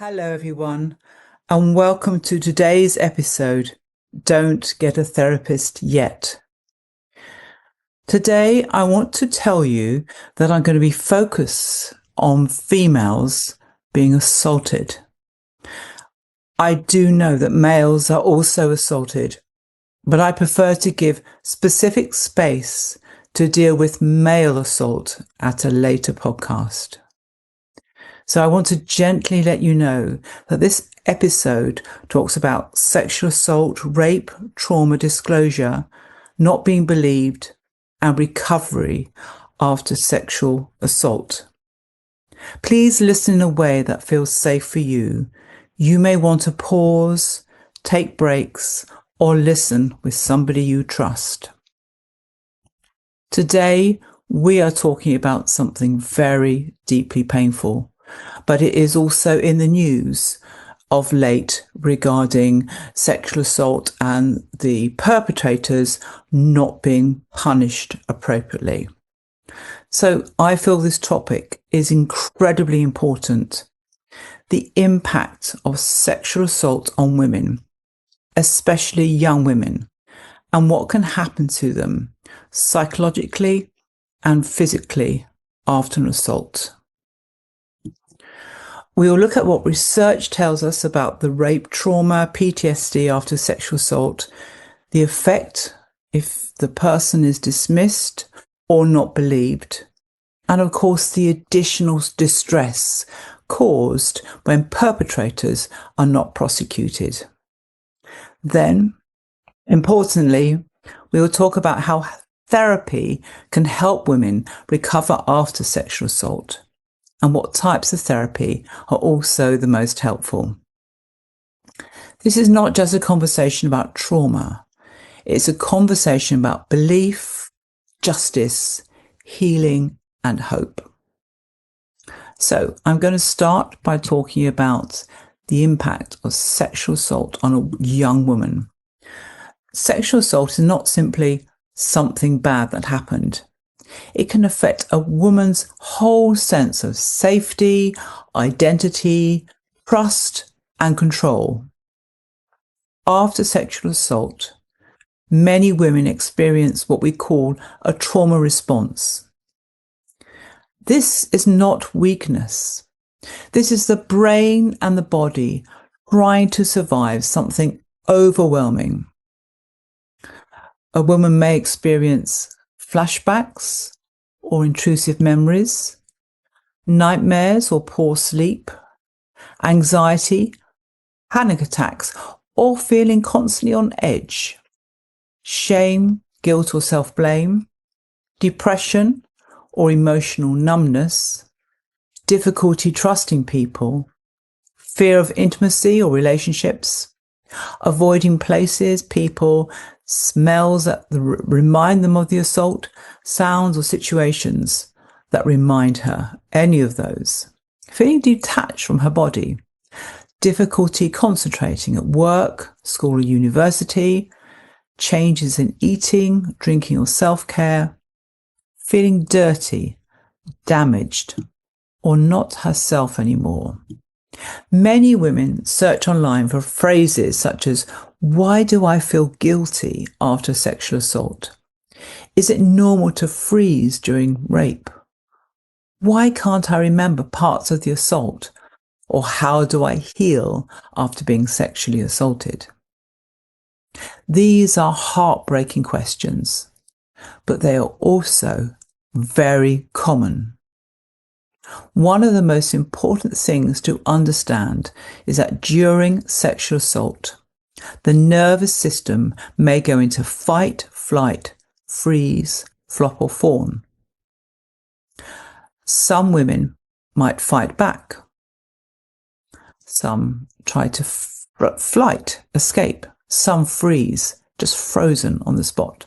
Hello, everyone, and welcome to today's episode, Don't Get a Therapist Yet. Today, I want to tell you that I'm going to be focused on females being assaulted. I do know that males are also assaulted, but I prefer to give specific space to deal with male assault at a later podcast. So I want to gently let you know that this episode talks about sexual assault, rape, trauma disclosure, not being believed, and recovery after sexual assault. Please listen in a way that feels safe for you. You may want to pause, take breaks, or listen with somebody you trust. Today, we are talking about something very deeply painful, but it is also in the news of late regarding sexual assault and the perpetrators not being punished appropriately. So I feel this topic is incredibly important. The impact of sexual assault on women, especially young women, and what can happen to them psychologically and physically after an assault. We will look at what research tells us about the rape trauma, PTSD after sexual assault, the effect if the person is dismissed or not believed, and of course the additional distress caused when perpetrators are not prosecuted. Then, importantly, we will talk about how therapy can help women recover after sexual assault, and what types of therapy are also the most helpful. This is not just a conversation about trauma. It's a conversation about belief, justice, healing, and hope. So I'm going to start by talking about the impact of sexual assault on a young woman. Sexual assault is not simply something bad that happened. It can affect a woman's whole sense of safety, identity, trust, and control. After sexual assault, many women experience what we call a trauma response. This is not weakness. This is the brain and the body trying to survive something overwhelming. A woman may experience flashbacks or intrusive memories, nightmares or poor sleep, anxiety, panic attacks, or feeling constantly on edge, shame, guilt or self-blame, depression or emotional numbness, difficulty trusting people, fear of intimacy or relationships, avoiding places, people, smells that remind them of the assault, sounds or situations that remind her, any of those. Feeling detached from her body, difficulty concentrating at work, school or university, changes in eating, drinking or self-care, feeling dirty, damaged, or not herself anymore. Many women search online for phrases such as, "Why do I feel guilty after sexual assault? Is it normal to freeze during rape? Why can't I remember parts of the assault? Or how do I heal after being sexually assaulted?" These are heartbreaking questions, but they are also very common. One of the most important things to understand is that during sexual assault, the nervous system may go into fight, flight, freeze, flop or fawn. Some women might fight back. Some try to flight, escape. Some freeze, just frozen on the spot.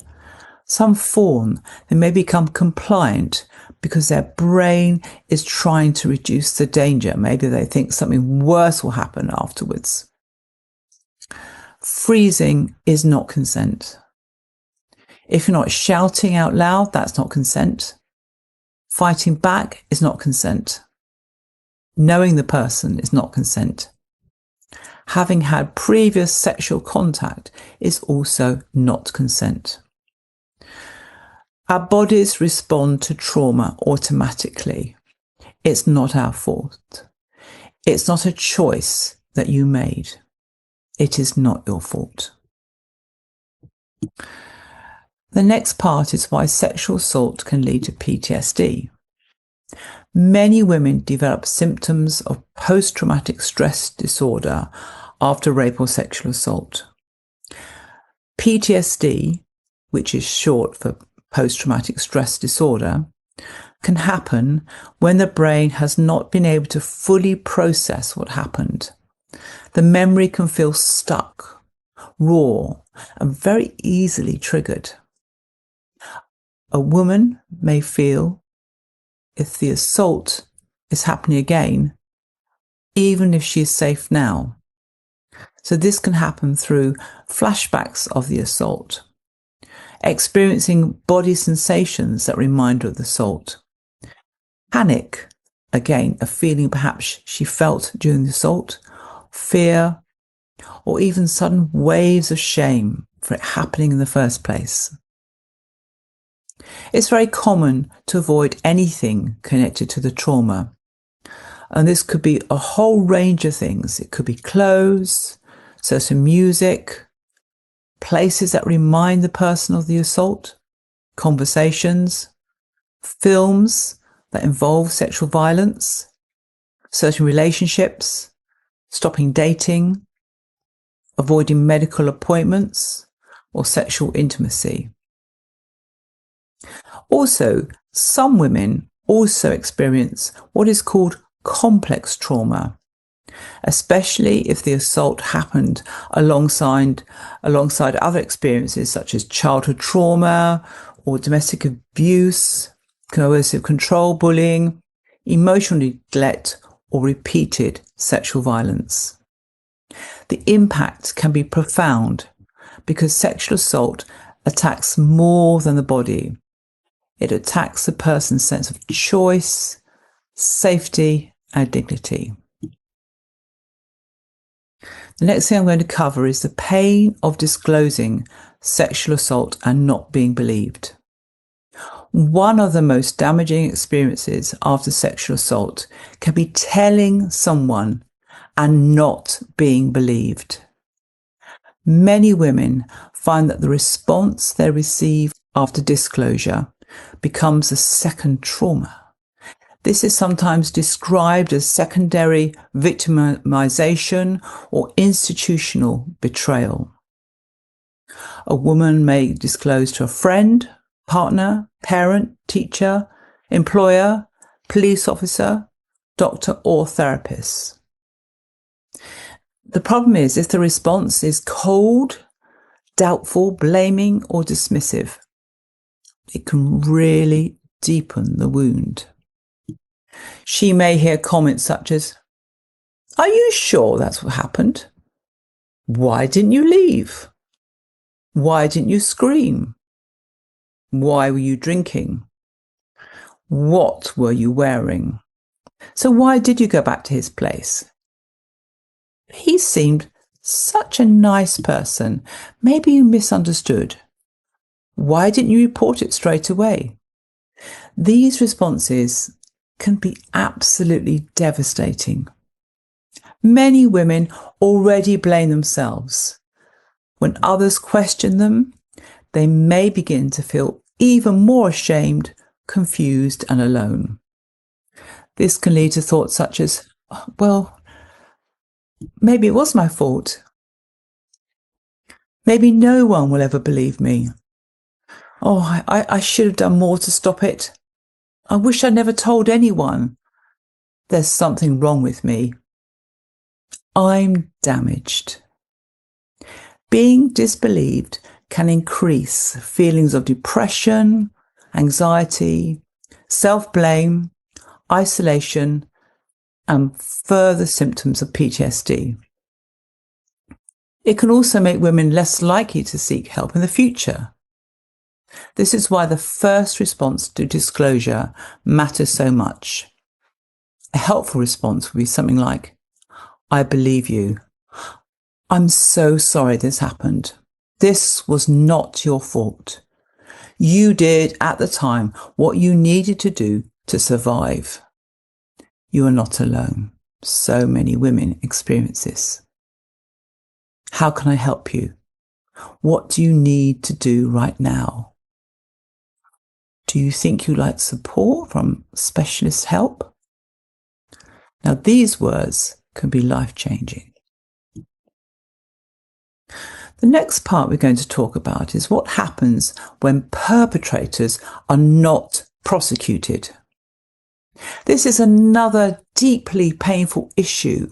Some fawn. They may become compliant because their brain is trying to reduce the danger. Maybe they think something worse will happen afterwards. Freezing is not consent. If you're not shouting out loud, that's not consent. Fighting back is not consent. Knowing the person is not consent. Having had previous sexual contact is also not consent. Our bodies respond to trauma automatically. It's not our fault. It's not a choice that you made. It is not your fault. The next part is why sexual assault can lead to PTSD. Many women develop symptoms of post-traumatic stress disorder after rape or sexual assault. PTSD, which is short for post-traumatic stress disorder, can happen when the brain has not been able to fully process what happened. The memory can feel stuck, raw, and very easily triggered. A woman may feel if the assault is happening again, even if she is safe now. So this can happen through flashbacks of the assault, experiencing body sensations that remind her of the assault, panic, again, a feeling perhaps she felt during the assault, fear, or even sudden waves of shame for it happening in the first place. It's very common to avoid anything connected to the trauma. And this could be a whole range of things. It could be clothes, certain music, places that remind the person of the assault, conversations, films that involve sexual violence, certain relationships, stopping dating, avoiding medical appointments, or sexual intimacy. Also, some women also experience what is called complex trauma, especially if the assault happened alongside other experiences such as childhood trauma or domestic abuse, coercive control, bullying, emotional neglect, or repeated sexual violence. The impact can be profound because sexual assault attacks more than the body. It attacks the person's sense of choice, safety, and dignity. The next thing I'm going to cover is the pain of disclosing sexual assault and not being believed. One of the most damaging experiences after sexual assault can be telling someone and not being believed. Many women find that the response they receive after disclosure becomes a second trauma. This is sometimes described as secondary victimization or institutional betrayal. A woman may disclose to a friend, partner, parent, teacher, employer, police officer, doctor, or therapist. The problem is if the response is cold, doubtful, blaming, or dismissive, it can really deepen the wound. She may hear comments such as, "Are you sure that's what happened? Why didn't you leave? Why didn't you scream? Why were you drinking? What were you wearing? So why did you go back to his place? He seemed such a nice person. Maybe you misunderstood. Why didn't you report it straight away?" These responses can be absolutely devastating. Many women already blame themselves. When others question them, they may begin to feel even more ashamed, confused, and alone. This can lead to thoughts such as, well, maybe it was my fault. Maybe no one will ever believe me. Oh, I should have done more to stop it. I wish I never told anyone. There's something wrong with me. I'm damaged. Being disbelieved can increase feelings of depression, anxiety, self-blame, isolation, and further symptoms of PTSD. It can also make women less likely to seek help in the future. This is why the first response to disclosure matters so much. A helpful response would be something like, I believe you. I'm so sorry this happened. This was not your fault. You did at the time what you needed to do to survive. You are not alone. So many women experience this. How can I help you? What do you need to do right now? Do you think you'd like support from specialist help? Now, these words can be life-changing. The next part we're going to talk about is what happens when perpetrators are not prosecuted. This is another deeply painful issue,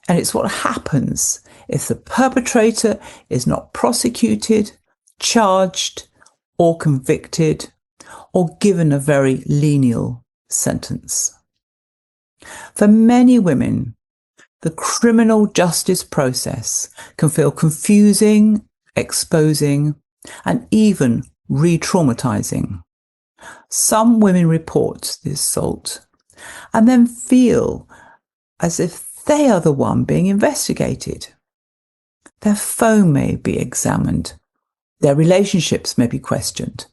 and it's what happens if the perpetrator is not prosecuted, charged, or convicted, or given a very lenient sentence. For many women, the criminal justice process can feel confusing, exposing, and even re-traumatizing. Some women report the assault and then feel as if they are the one being investigated. Their phone may be examined, their relationships may be questioned,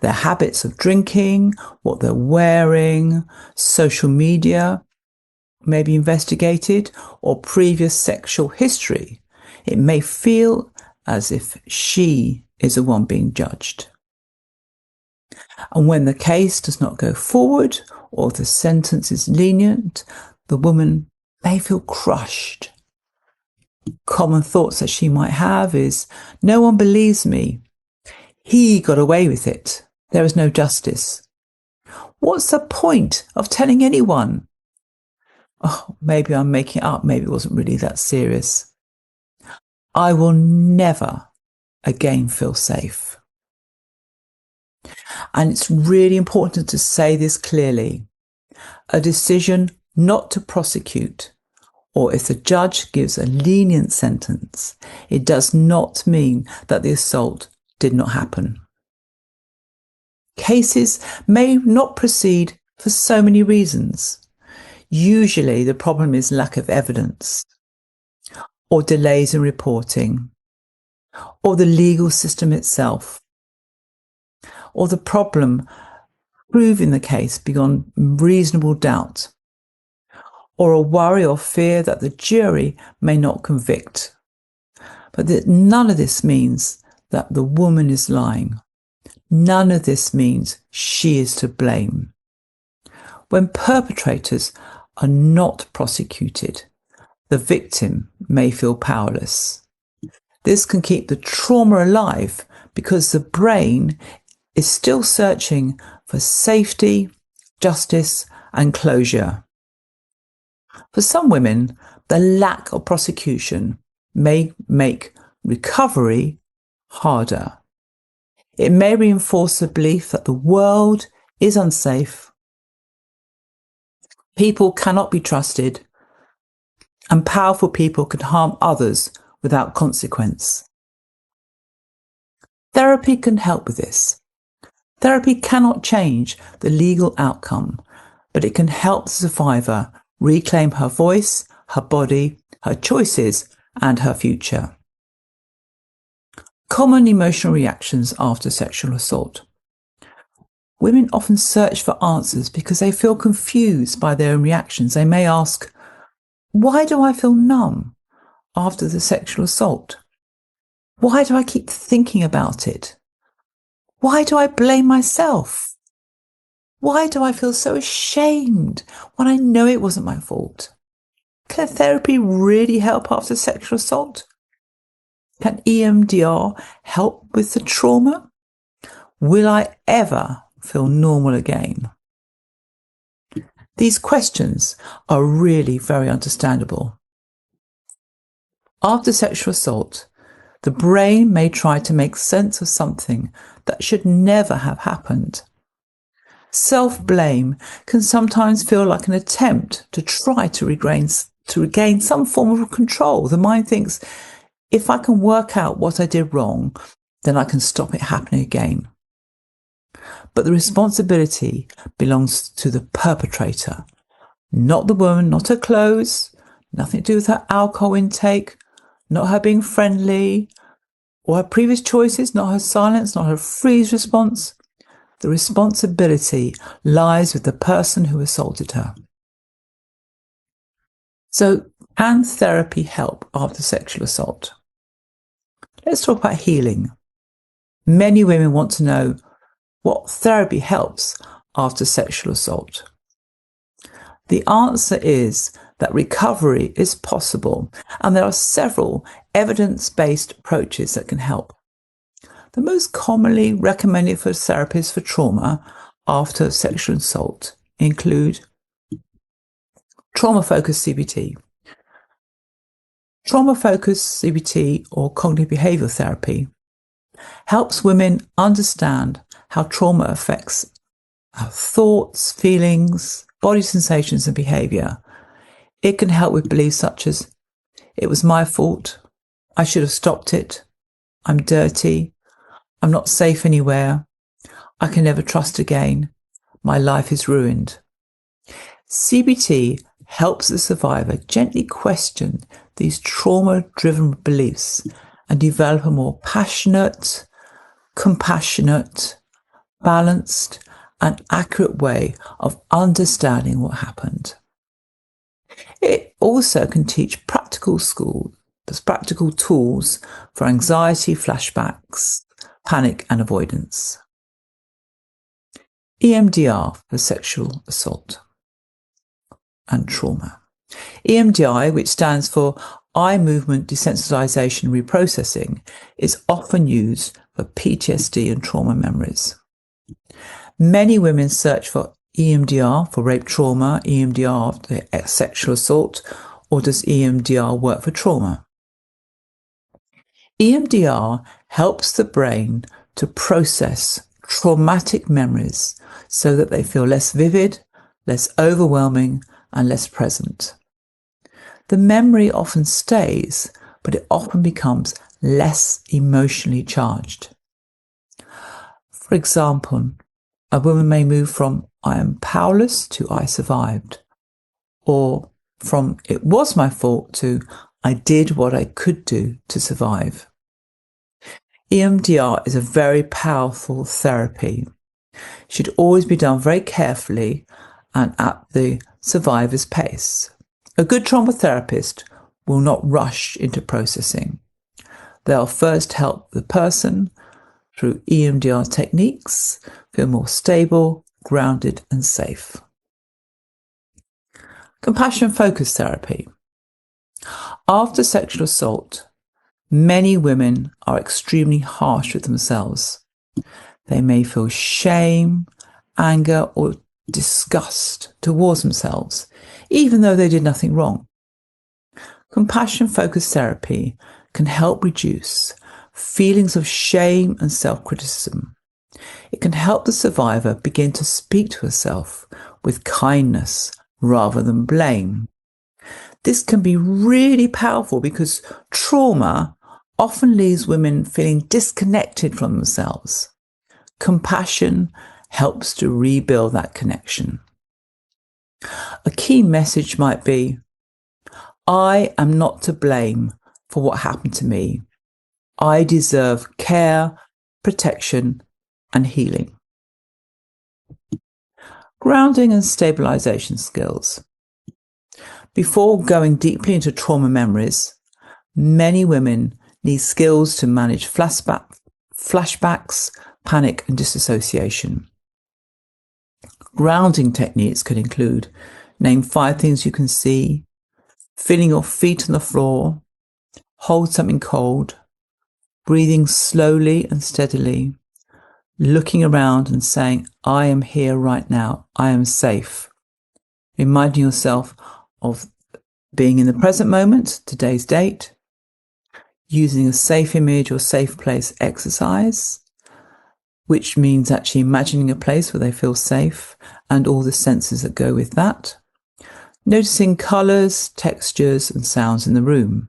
their habits of drinking, what they're wearing, social media may be investigated, or previous sexual history. It may feel as if she is the one being judged. And when the case does not go forward or the sentence is lenient, the woman may feel crushed. Common thoughts that she might have is, no one believes me. He got away with it. There is no justice. What's the point of telling anyone? Oh, maybe I'm making it up. Maybe it wasn't really that serious. I will never again feel safe. And it's really important to say this clearly. A decision not to prosecute, or if the judge gives a lenient sentence, it does not mean that the assault did not happen. Cases may not proceed for so many reasons. Usually the problem is lack of evidence, or delays in reporting, or the legal system itself, or the problem proving the case beyond reasonable doubt, or a worry or fear that the jury may not convict. But none of this means that the woman is lying. None of this means she is to blame. When perpetrators are not prosecuted, the victim may feel powerless. This can keep the trauma alive because the brain is still searching for safety, justice, and closure. For some women, the lack of prosecution may make recovery harder. It may reinforce the belief that the world is unsafe, people cannot be trusted, and powerful people can harm others without consequence. Therapy can help with this. Therapy cannot change the legal outcome, but it can help the survivor reclaim her voice, her body, her choices, and her future. Common emotional reactions after sexual assault. Women often search for answers because they feel confused by their own reactions. They may ask, why do I feel numb after the sexual assault? Why do I keep thinking about it? Why do I blame myself? Why do I feel so ashamed when I know it wasn't my fault? Can therapy really help after sexual assault? Can EMDR help with the trauma? Will I ever feel normal again? These questions are really very understandable. After sexual assault, the brain may try to make sense of something that should never have happened. Self-blame can sometimes feel like an attempt to try to regain some form of control. The mind thinks, if I can work out what I did wrong, then I can stop it happening again. But the responsibility belongs to the perpetrator, Not the woman, not her clothes, nothing to do with her alcohol intake, not her being friendly, or her previous choices, not her silence, not her freeze response. The responsibility lies with the person who assaulted her. So, can therapy help after sexual assault? Let's talk about healing. Many women want to know what therapy helps after sexual assault. The answer is that recovery is possible, and there are several evidence-based approaches that can help. The most commonly recommended for therapies for trauma after sexual assault include trauma-focused CBT. Trauma-focused CBT, or cognitive behavioral therapy, helps women understand how trauma affects our thoughts, feelings, body sensations and behaviour. It can help with beliefs such as, it was my fault, I should have stopped it, I'm dirty, I'm not safe anywhere, I can never trust again, my life is ruined. CBT helps the survivor gently question these trauma-driven beliefs and develop a more passionate, compassionate, balanced and accurate way of understanding what happened. It also can teach practical tools for anxiety, flashbacks, panic and avoidance. EMDR for sexual assault and trauma. EMDR, which stands for Eye Movement Desensitization Reprocessing, is often used for PTSD and trauma memories. Many women search for EMDR for rape trauma, EMDR for sexual assault, or does EMDR work for trauma? EMDR helps the brain to process traumatic memories so that they feel less vivid, less overwhelming, and less present. The memory often stays, but it often becomes less emotionally charged. For example, a woman may move from I am powerless to I survived, or from it was my fault to I did what I could do to survive. EMDR is a very powerful therapy. It should always be done very carefully and at the survivor's pace. A good trauma therapist will not rush into processing. They'll first help the person through EMDR techniques feel more stable, grounded and safe. Compassion-focused therapy. After sexual assault, many women are extremely harsh with themselves. They may feel shame, anger or disgust towards themselves, even though they did nothing wrong. Compassion-focused therapy can help reduce feelings of shame and self-criticism. It can help the survivor begin to speak to herself with kindness rather than blame. This can be really powerful because trauma often leaves women feeling disconnected from themselves. Compassion helps to rebuild that connection. A key message might be, I am not to blame for what happened to me. I deserve care, protection, and healing. Grounding and stabilization skills. Before going deeply into trauma memories, many women need skills to manage flashbacks, panic, and disassociation. Grounding techniques could include name 5 things you can see, feeling your feet on the floor, hold something cold, breathing slowly and steadily, looking around and saying, I am here right now, I am safe. Reminding yourself of being in the present moment, today's date, using a safe image or safe place exercise, which means actually imagining a place where they feel safe and all the senses that go with that. Noticing colours, textures and sounds in the room.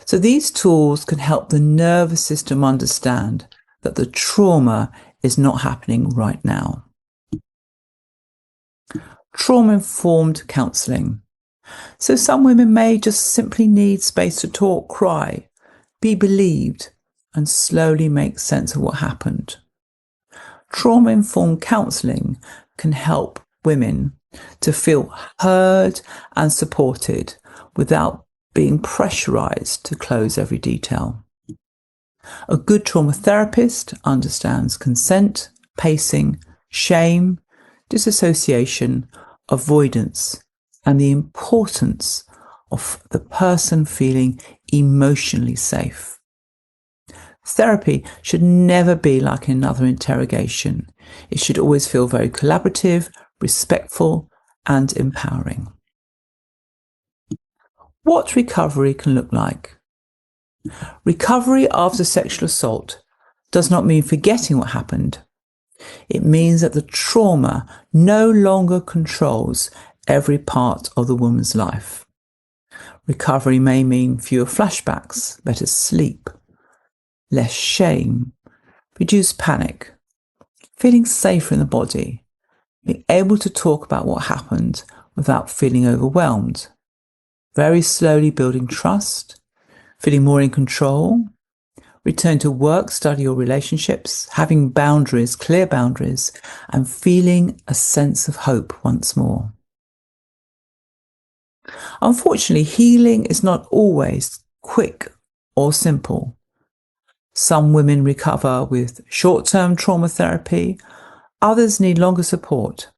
So these tools can help the nervous system understand that the trauma is not happening right now. Trauma-informed counselling. So some women may just simply need space to talk, cry, be believed, and slowly make sense of what happened. Trauma-informed counselling can help women to feel heard and supported without being pressurised to close every detail. A good trauma therapist understands consent, pacing, shame, disassociation, avoidance, and the importance of the person feeling emotionally safe. Therapy should never be like another interrogation. It should always feel very collaborative, respectful, and empowering. What recovery can look like? Recovery after sexual assault does not mean forgetting what happened. It means that the trauma no longer controls every part of the woman's life. Recovery may mean fewer flashbacks, better sleep, less shame, reduced panic, feeling safer in the body, being able to talk about what happened without feeling overwhelmed, very slowly building trust, feeling more in control, return to work, study or relationships, having boundaries, clear boundaries, and feeling a sense of hope once more. Unfortunately, healing is not always quick or simple. Some women recover with short-term trauma therapy. Others need longer support,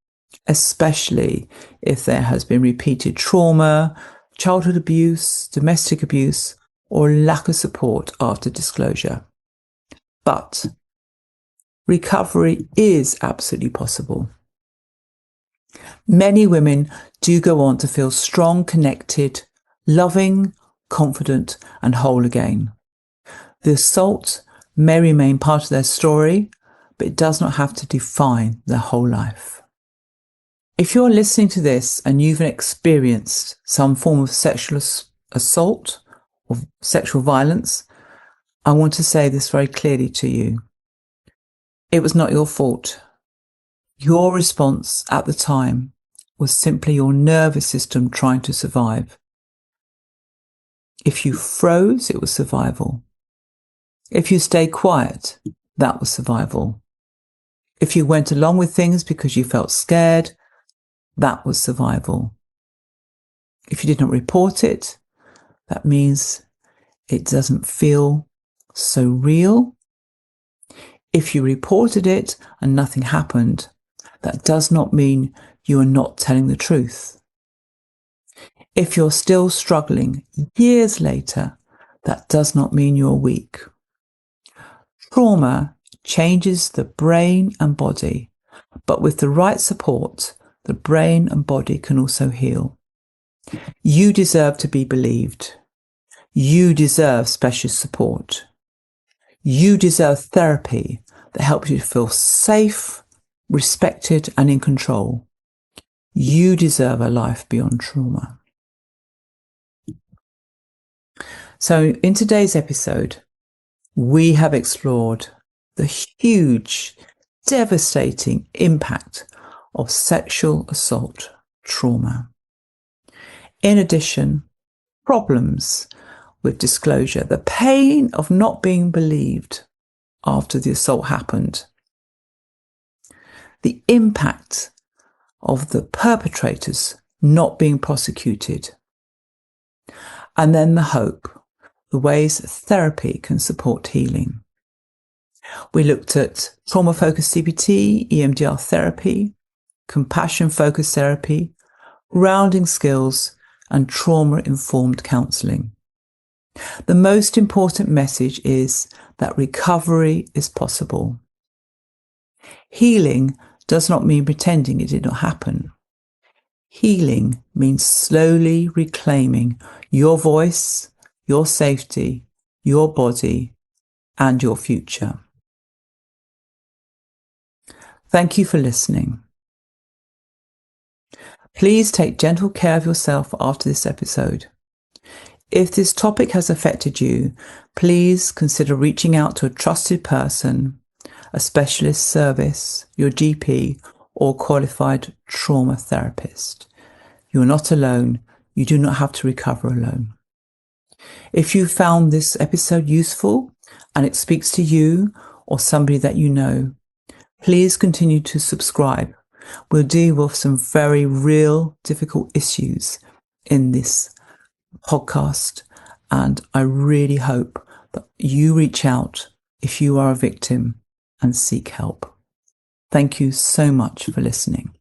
especially if there has been repeated trauma, childhood abuse, domestic abuse, or lack of support after disclosure. But recovery is absolutely possible. Many women do go on to feel strong, connected, loving, confident, and whole again. The assault may remain part of their story, but it does not have to define their whole life. If you're listening to this and you've experienced some form of sexual assault or sexual violence, I want to say this very clearly to you. It was not your fault. Your response at the time was simply your nervous system trying to survive. If you froze, it was survival. If you stayed quiet, that was survival. If you went along with things because you felt scared, that was survival. If you didn't report it, that means it doesn't feel so real. If you reported it and nothing happened, that does not mean you are not telling the truth. If you're still struggling years later, that does not mean you're weak. Trauma changes the brain and body, but with the right support, the brain and body can also heal. You deserve to be believed. You deserve special support. You deserve therapy that helps you to feel safe, respected, and in control. You deserve a life beyond trauma. So in today's episode, we have explored the huge, devastating impact of sexual assault trauma. In addition, problems with disclosure, the pain of not being believed after the assault happened, the impact of the perpetrators not being prosecuted, and then the hope, the ways therapy can support healing. We looked at trauma-focused CBT, EMDR therapy, compassion-focused therapy, grounding skills, and trauma-informed counselling. The most important message is that recovery is possible. Healing does not mean pretending it did not happen. Healing means slowly reclaiming your voice, your safety, your body, and your future. Thank you for listening. Please take gentle care of yourself after this episode. If this topic has affected you, please consider reaching out to a trusted person, a specialist service, your GP, or qualified trauma therapist. You're not alone. You do not have to recover alone. If you found this episode useful and it speaks to you or somebody that you know, please continue to subscribe. We'll deal with some very real, difficult issues in this podcast, and I really hope that you reach out if you are a victim and seek help. Thank you so much for listening.